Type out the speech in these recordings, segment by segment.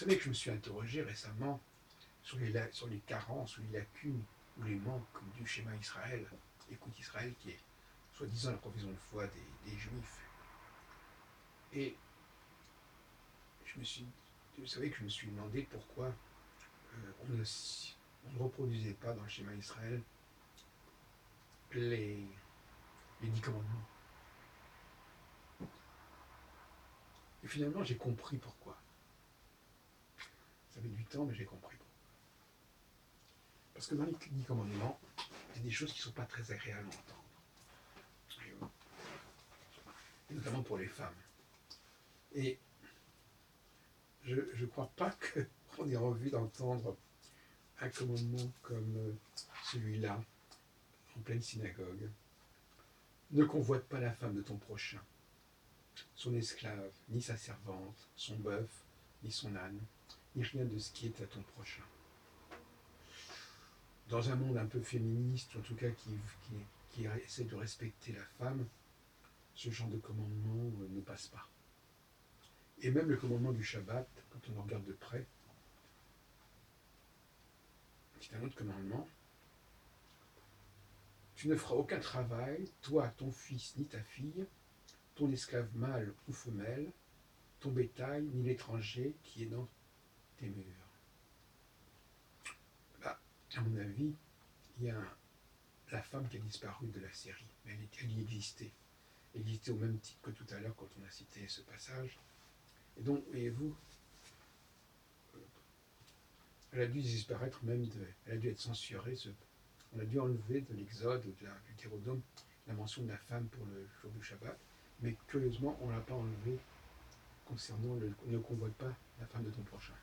savez que je me suis interrogé récemment sur les carences ou les lacunes ou les manques du schéma Israël. Écoute Israël, qui est soi-disant la profession de foi des Juifs. Et je me suis, vous savez que je me suis demandé pourquoi on ne reproduisait pas dans le schéma Israël les, les 10 commandements. Et finalement, j'ai compris pourquoi. Ça fait du temps, mais j'ai compris pourquoi. Parce que dans les 10 commandements, il y a des choses qui ne sont pas très agréables à entendre. Et notamment pour les femmes. Et je ne crois pas qu'on ait envie d'entendre un commandement comme celui-là, en pleine synagogue. Ne convoite pas la femme de ton prochain, son esclave, ni sa servante, son bœuf, ni son âne, ni rien de ce qui est à ton prochain. Dans un monde un peu féministe, en tout cas qui essaie de respecter la femme, ce genre de commandement ne passe pas. Et même le commandement du Shabbat, quand on en regarde de près, c'est un autre commandement. Tu ne feras aucun travail, toi, ton fils, ni ta fille, ton esclave mâle ou femelle, ton bétail, ni l'étranger qui est dans tes murs. Là, à mon avis, il y a la femme qui a disparu de la série, mais elle y existait. Elle existait au même titre que tout à l'heure quand on a cité ce passage. Et donc, voyez-vous, elle a dû disparaître elle a dû être censurée. On a dû enlever de l'Exode, du Deutéronome, la mention de la femme pour le jour du Shabbat, mais curieusement, on ne l'a pas enlevé concernant ne convoite pas la femme de ton prochain.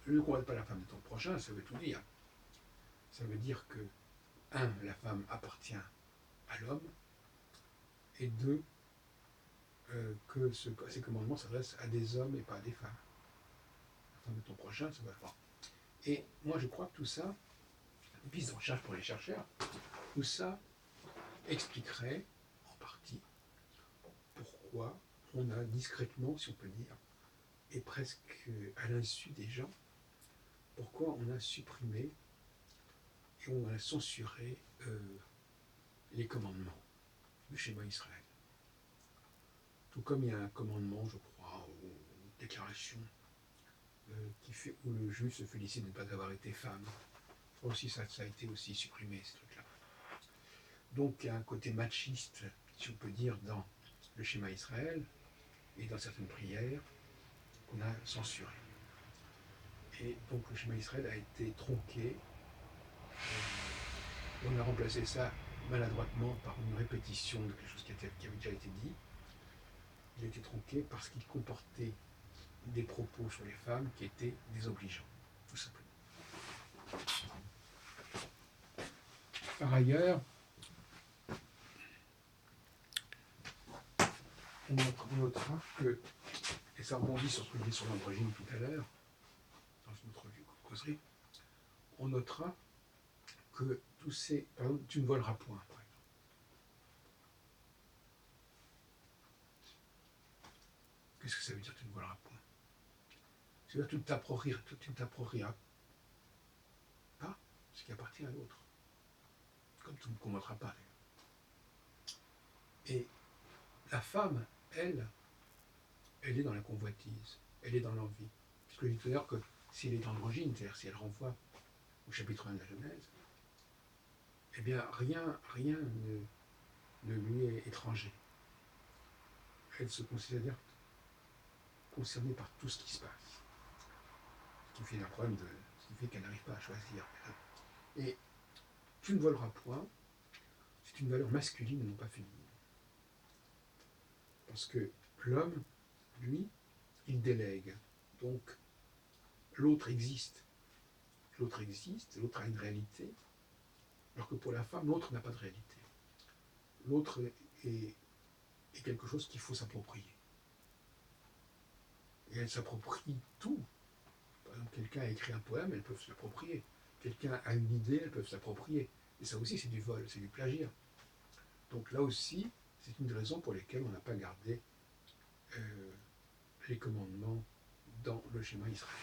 Ne convoite pas la femme de ton prochain, ça veut tout dire. Ça veut dire que, la femme appartient à l'homme, et deux, que ces commandements s'adressent à des hommes et pas à des femmes. La femme de ton prochain, ça va pas. Et moi, je crois que tout ça, une piste de recherche pour les chercheurs, tout ça expliquerait en partie pourquoi on a discrètement, si on peut dire, et presque à l'insu des gens, pourquoi on a supprimé et on a censuré les commandements du schéma Israël. Tout comme il y a un commandement, je crois, ou une déclaration où le juif se félicite de ne pas avoir été femme. Je crois aussi ça a été aussi supprimé, ce truc-là. Donc il y a un côté machiste, si on peut dire, dans le schéma Israël et dans certaines prières qu'on a censurées. Et donc le schéma Israël a été tronqué. On a remplacé ça maladroitement par une répétition de quelque chose qui avait déjà été dit. Il a été tronqué parce qu'il comportait des propos sur les femmes qui étaient désobligeants, tout simplement. Par ailleurs, on notera que, et ça rebondit sur ce que je dis sur l'androgyne tout à l'heure, dans une autre causerie, on notera que tous ces... Par exemple, tu ne voleras point, par exemple. Qu'est-ce que ça veut dire, tu ne voleras point? Ça veut dire que tu ne t'approprieras pas ce qui appartient à l'autre. Comme tu ne commettras pas, d'ailleurs. Et la femme, elle est dans la convoitise, elle est dans l'envie. Parce que je dis tout à l'heure que si elle est androgyne, c'est-à-dire si elle renvoie au chapitre 1 de la Genèse, eh bien rien ne lui est étranger. Elle se considère concernée par tout ce qui se passe. Ce qui fait un problème ce qui fait qu'elle n'arrive pas à choisir. Et tu ne voleras point, c'est une valeur masculine et non pas féminine. Parce que l'homme, lui, il délègue. Donc, l'autre existe. L'autre existe, l'autre a une réalité, alors que pour la femme, l'autre n'a pas de réalité. L'autre est quelque chose qu'il faut s'approprier. Et elle s'approprie tout. Par exemple, quelqu'un a écrit un poème, elles peuvent se l'approprier. Quelqu'un a une idée, elles peuvent s'approprier. Et ça aussi, c'est du vol, c'est du plagiat. Donc là aussi, c'est une des raisons pour lesquelles on n'a pas gardé les commandements dans le schéma israélien.